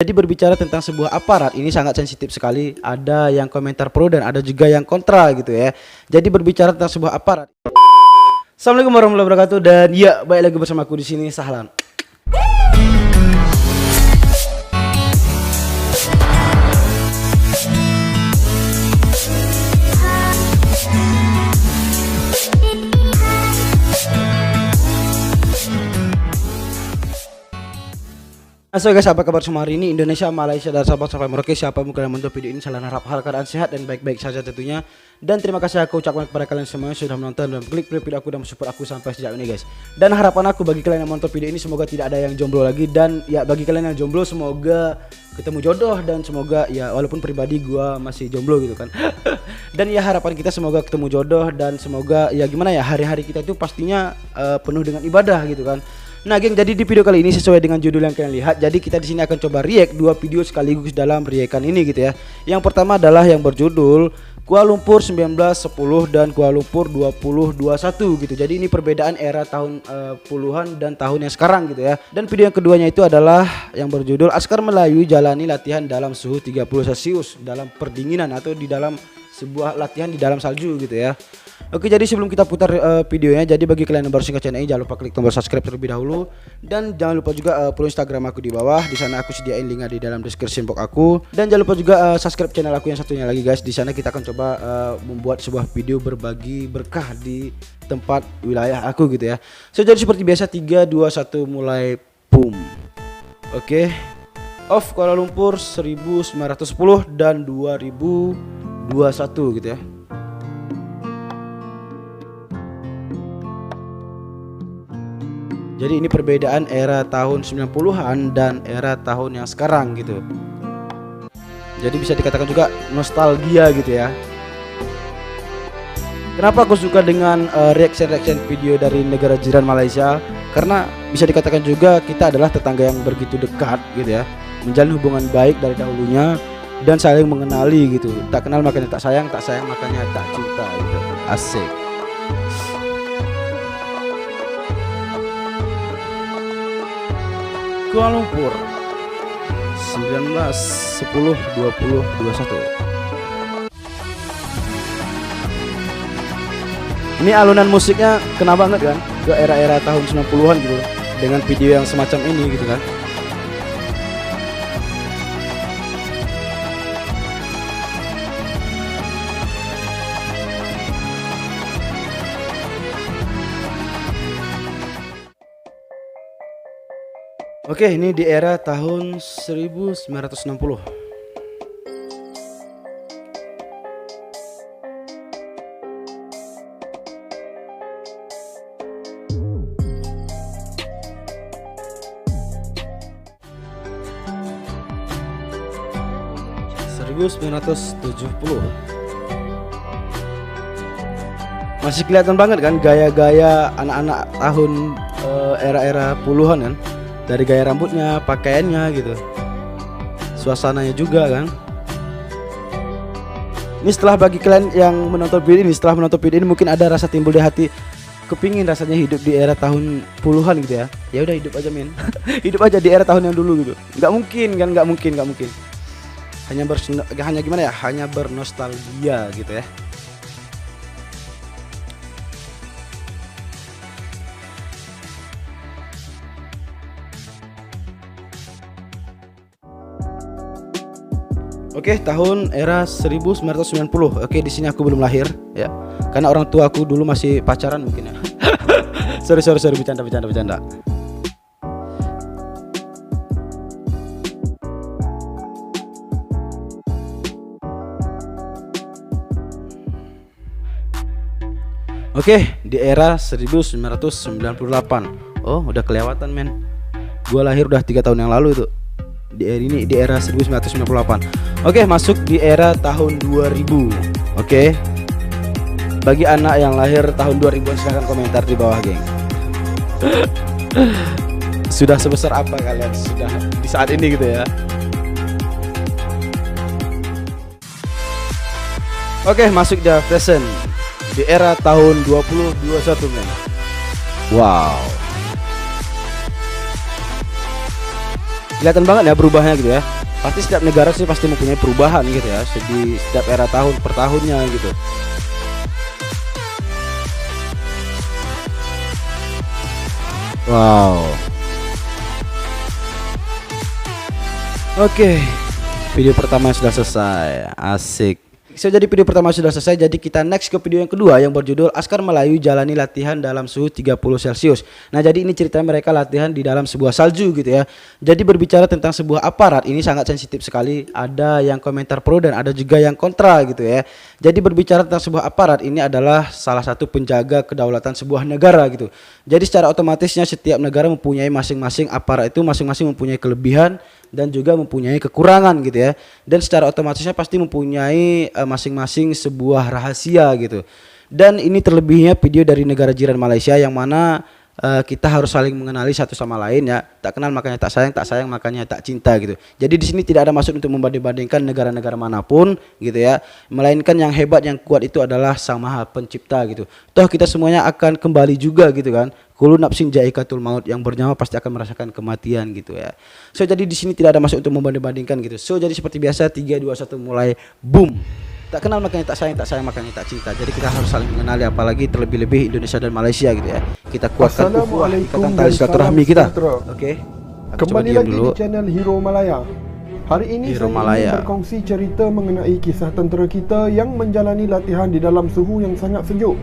Jadi berbicara tentang sebuah aparat ini sangat sensitif sekali. Ada yang komentar pro dan ada juga yang kontra gitu ya. Jadi berbicara tentang sebuah aparat. Assalamualaikum warahmatullahi wabarakatuh, dan ya, balik lagi bersama aku di sini, Sahlan. So guys, apa kabar semua hari ini? Indonesia, Malaysia, dan sahabat sampai Merauke, siapa pun kalian menonton video ini, salam harap hal keadaan sehat dan baik-baik saja tentunya. Dan terima kasih aku ucapkan kepada kalian semua yang sudah menonton dan klik video aku dan support aku sampai sejauh ini guys. Dan harapan aku bagi kalian yang menonton video ini, semoga tidak ada yang jomblo lagi. Dan ya, bagi kalian yang jomblo, semoga ketemu jodoh. Dan semoga ya, walaupun pribadi gua masih jomblo gitu kan. Dan ya, harapan kita semoga ketemu jodoh. Dan semoga ya gimana ya, hari-hari kita itu pastinya penuh dengan ibadah gitu kan. Nah geng, jadi di video kali ini sesuai dengan judul yang kalian lihat, jadi kita di sini akan coba react dua video sekaligus dalam reaction ini gitu ya. Yang pertama adalah yang berjudul Kuala Lumpur 1910 dan Kuala Lumpur 2021 gitu. Jadi ini perbedaan era tahun puluhan dan tahun yang sekarang gitu ya. Dan video yang keduanya itu adalah yang berjudul Askar Melayu jalani latihan dalam suhu 30 Celcius dalam perdinginan atau di dalam sebuah latihan di dalam salju gitu ya. Oke, jadi sebelum kita putar videonya, jadi bagi kalian yang baru ke channel ini, jangan lupa klik tombol subscribe terlebih dahulu. Dan jangan lupa juga follow Instagram aku di bawah. Di sana aku sediain linknya di dalam description box aku. Dan jangan lupa juga subscribe channel aku yang satunya lagi guys. Di sana kita akan coba membuat sebuah video berbagi berkah di tempat wilayah aku gitu ya. So, jadi seperti biasa 3, 2, 1 mulai, boom. Oke. Off Kuala Lumpur 1910 dan 2021 gitu ya. Jadi ini perbedaan era tahun 90-an dan era tahun yang sekarang gitu. Jadi bisa dikatakan juga nostalgia gitu ya. Kenapa aku suka dengan reaction video dari negara jiran Malaysia? Karena bisa dikatakan juga kita adalah tetangga yang begitu dekat gitu ya. Menjalin hubungan baik dari dahulunya dan saling mengenali gitu. Tak kenal makanya tak sayang makanya tak cinta gitu. Asik. Kuala Lumpur 1910 20 21. Ini alunan musiknya kena banget kan ke era-era tahun 90-an gitu, dengan video yang semacam ini gitu kan. Oke, ini di era tahun 1960. Masih kelihatan banget kan gaya-gaya anak-anak tahun era-era puluhan kan. Dari gaya rambutnya, pakaiannya gitu, suasananya juga kan. Ini setelah bagi kalian yang menonton video ini, setelah menonton video ini mungkin ada rasa timbul di hati, kepingin rasanya hidup di era tahun puluhan gitu ya. Ya udah, hidup aja men. Hidup aja di era tahun yang dulu gitu. Nggak mungkin kan, nggak mungkin. Hanya gimana ya? Hanya bernostalgia gitu ya. Oke, tahun era 1990. Oke, di sini aku belum lahir ya. Karena orang tua aku dulu masih pacaran mungkin ya. sorry, bercanda. Oke, di era 1998. Oh, udah kelewatan men. Gua lahir udah 3 tahun yang lalu itu. Di era 1998. Oke, masuk di era tahun 2000. Oke. Bagi anak yang lahir tahun 2000 silahkan komentar di bawah, geng. Sudah sebesar apa kalian sudah di saat ini gitu ya. Oke, masuk di fashion di era tahun 2021 men. Wow. Kelihatan banget ya berubahnya gitu ya. Pasti setiap negara sih pasti mempunyai perubahan gitu ya, di setiap era tahun per tahunnya gitu. Wow. Oke, video pertama sudah selesai. Asik. So, jadi video pertama sudah selesai, jadi kita next ke video yang kedua yang berjudul Askar Melayu jalani latihan dalam suhu 30 Celcius. Nah, jadi ini cerita mereka latihan di dalam sebuah salju gitu ya. Jadi berbicara tentang sebuah aparat, ini sangat sensitif sekali. Ada yang komentar pro dan ada juga yang kontra gitu ya. Jadi berbicara tentang sebuah aparat, ini adalah salah satu penjaga kedaulatan sebuah negara gitu. Jadi secara otomatisnya setiap negara mempunyai masing-masing aparat, itu masing-masing mempunyai kelebihan dan juga mempunyai kekurangan gitu ya. Dan secara otomatisnya pasti mempunyai masing-masing sebuah rahasia gitu. Dan ini terlebihnya video dari negara jiran Malaysia yang mana kita harus saling mengenali satu sama lain ya. Tak kenal makanya tak sayang makanya tak cinta gitu. Jadi di sini tidak ada maksud untuk membanding-bandingkan negara-negara manapun gitu ya. Melainkan yang hebat yang kuat itu adalah Sang Maha Pencipta gitu. Toh kita semuanya akan kembali juga gitu kan. Kullu nafsin jaikatul maut, yang bernyawa pasti akan merasakan kematian gitu ya. So jadi di sini tidak ada maksud untuk membanding-bandingkan gitu. So jadi seperti biasa 3 2 1 mulai boom. Tak kenal makanya tak sayang makanya tak cinta. Jadi kita harus saling mengenali, apalagi terlebih-lebih Indonesia dan Malaysia gitu ya. Kita kuatkan ukhuwah, ikatan tali silaturahmi kita. Oke. Kembali lagi di channel Hero Malaya. Hari ini Hero saya Malaya ingin berkongsi cerita mengenai kisah tentera kita yang menjalani latihan di dalam suhu yang sangat sejuk.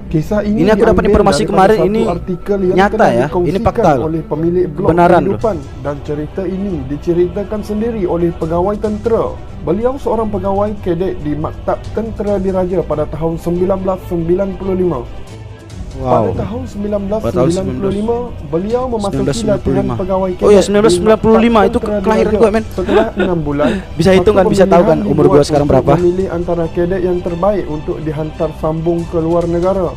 Kisah ini aku dapat informasi kemarin, ini artikel yang nyata ya, ini fakta oleh pemilik blog kehidupan, dan cerita ini diceritakan sendiri oleh pegawai tentera. Beliau seorang pegawai kadet di Maktab Tentera Diraja pada tahun 1995. Pada tahun 1995, beliau memasuki latihan pegawai kadet. Oh ya, 1995 itu kelahiran gue men. Setelah 6 bulan, bisa hitung kan, bisa tahu kan umur gue sekarang berapa. Memilih antara kadet yang terbaik untuk dihantar sambung ke luar negara.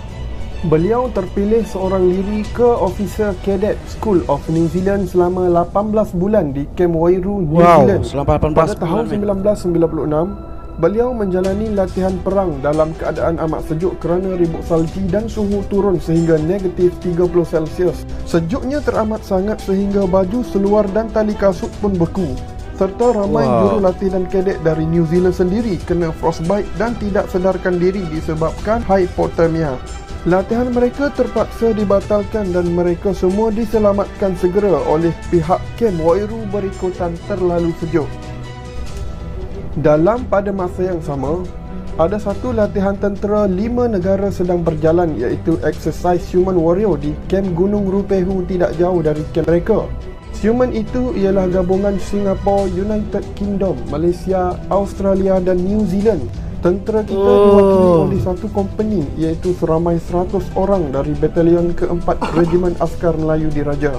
Beliau terpilih seorang diri ke Officer Cadet School of New Zealand selama 18 bulan di Camp Wairu, New Zealand. Pada tahun 1996, beliau menjalani latihan perang dalam keadaan amat sejuk kerana ribut salji dan suhu turun sehingga negatif 30 Celsius. Sejuknya teramat sangat sehingga baju seluar dan tali kasut pun beku. Serta ramai jurulatih dan kadet dari New Zealand sendiri kena frostbite dan tidak sedarkan diri disebabkan hypothermia. Latihan mereka terpaksa dibatalkan dan mereka semua diselamatkan segera oleh pihak Camp Wairu berikutan terlalu sejuk. Pada masa yang sama, ada satu latihan tentera 5 negara sedang berjalan, iaitu Exercise Human Warrior di Camp Gunung Rupehu tidak jauh dari camp mereka. Human itu ialah gabungan Singapura, United Kingdom, Malaysia, Australia dan New Zealand. Tentera kita diwakili oleh satu company, iaitu seramai 100 orang dari Batalion ke-4 Regimen Askar Melayu Diraja.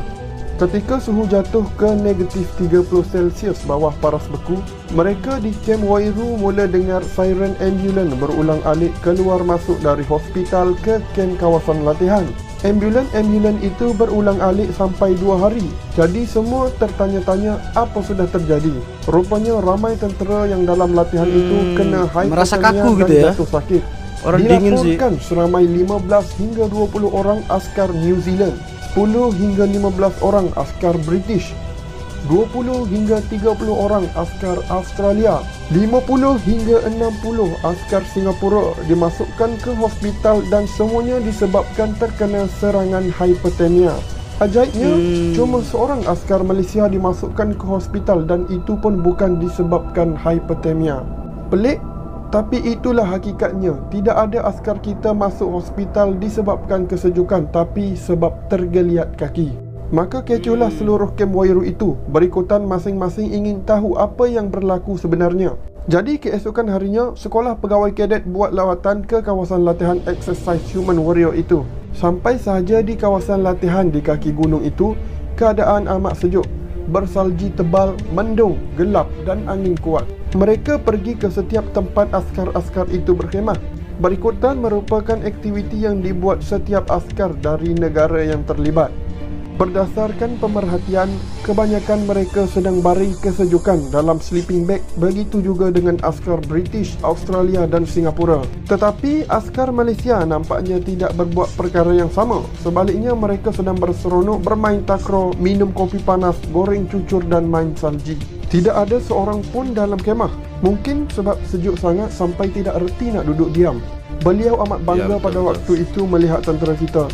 Ketika suhu jatuh ke negatif 30 Celsius bawah paras beku, mereka di Camp Wairu mula dengar siren ambulan berulang-alik keluar masuk dari hospital ke camp kawasan latihan. Ambulan itu berulang-alik sampai 2 hari. Jadi semua tertanya-tanya apa sudah terjadi. Rupanya ramai tentera yang dalam latihan itu kena hypothermia dan gitu ya, jatuh sakit. Orang dingin sih. Dilaporkan seramai 15 hingga 20 orang askar New Zealand, 10 hingga 15 orang askar British, 20 hingga 30 orang askar Australia, 50 hingga 60 askar Singapura dimasukkan ke hospital dan semuanya disebabkan terkena serangan hypothermia. Ajaibnya, cuma seorang askar Malaysia dimasukkan ke hospital dan itu pun bukan disebabkan hypothermia. Pelik, tapi itulah hakikatnya. Tidak ada askar kita masuk hospital disebabkan kesejukan, tapi sebab tergeliat kaki. Maka kecohlah seluruh Camp Wairu itu. Berikutan masing-masing ingin tahu apa yang berlaku sebenarnya. Jadi keesokan harinya, sekolah pegawai kadet buat lawatan ke kawasan latihan Exercise Human Warrior itu. Sampai sahaja di kawasan latihan di kaki gunung itu, keadaan amat sejuk, bersalji tebal, mendung, gelap dan angin kuat. Mereka pergi ke setiap tempat askar-askar itu berkhemah. Berikutan merupakan aktiviti yang dibuat setiap askar dari negara yang terlibat. Berdasarkan pemerhatian, kebanyakan mereka sedang baring kesejukan dalam sleeping bag. Begitu juga dengan askar British, Australia dan Singapura. Tetapi askar Malaysia nampaknya tidak berbuat perkara yang sama. Sebaliknya mereka sedang berseronok bermain takraw, minum kopi panas, goreng cucur dan main salji. Tidak ada seorang pun dalam kemah. Mungkin sebab sejuk sangat sampai tidak reti nak duduk diam. Beliau amat bangga pada waktu itu melihat tentera kita.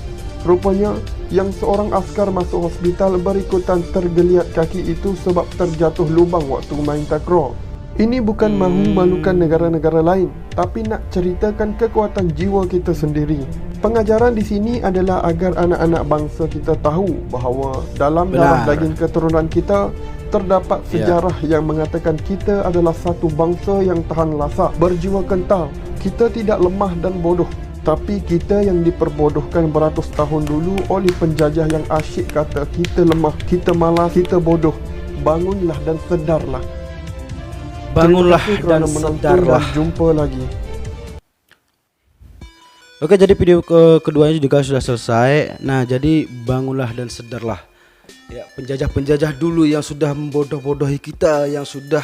Rupanya, yang seorang askar masuk hospital berikutan tergeliat kaki itu sebab terjatuh lubang waktu main takraw. Ini bukan mahu malukan negara-negara lain, tapi nak ceritakan kekuatan jiwa kita sendiri. Pengajaran di sini adalah agar anak-anak bangsa kita tahu bahawa dalam darah daging keturunan kita terdapat sejarah yang mengatakan kita adalah satu bangsa yang tahan lasak, berjiwa kental. Kita tidak lemah dan bodoh. Tapi kita yang diperbodohkan beratus tahun dulu oleh penjajah yang asyik kata kita lemah, kita malas, kita bodoh. Bangunlah dan sedarlah. Bangunlah dan sedarlah. Jumpa lagi. Oke, jadi video keduanya juga sudah selesai. Nah, jadi bangunlah dan sedarlah. Ya, penjajah-penjajah dulu yang sudah membodoh-bodohi kita, yang sudah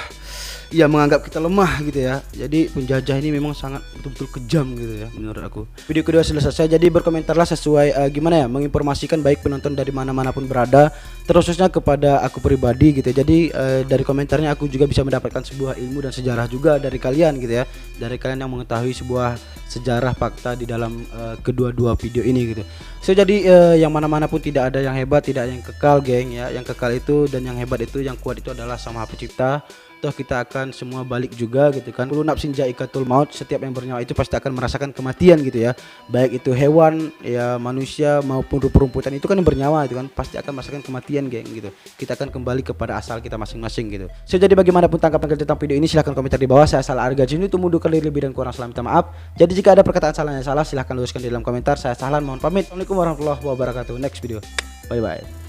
menganggap kita lemah gitu ya. Jadi penjajah ini memang sangat betul-betul kejam gitu ya menurut aku. Video kedua sudah selesai, jadi berkomentarlah sesuai menginformasikan baik penonton dari mana-mana pun berada, terkhususnya kepada aku pribadi gitu ya. Jadi dari komentarnya aku juga bisa mendapatkan sebuah ilmu dan sejarah juga dari kalian gitu ya. Dari kalian yang mengetahui sebuah sejarah fakta di dalam kedua-dua video ini gitu. So jadi yang mana-mana pun tidak ada yang hebat, tidak ada yang kekal geng ya. Yang kekal itu dan yang hebat itu, yang kuat itu adalah Sang Maha Pencipta. Toh kita akan semua balik juga gitu kan. Kullu nafsin za'iqatul maut, setiap yang bernyawa itu pasti akan merasakan kematian gitu ya. Baik itu hewan ya, manusia maupun rumput-rumputan itu kan yang bernyawa itu kan pasti akan merasakan kematian geng gitu. Kita akan kembali kepada asal kita masing-masing gitu. So jadi bagaimanapun tanggapan kalian tentang video ini silahkan komentar di bawah. Saya Salah Arga Jinu, tumuduh kali lebih dan kurang salah minta maaf. Jadi jika ada perkataan salah yang salah silahkan luruskan di dalam komentar. Saya Sahlan mohon pamit. Assalamualaikum warahmatullahi wabarakatuh. Next video. Bye bye.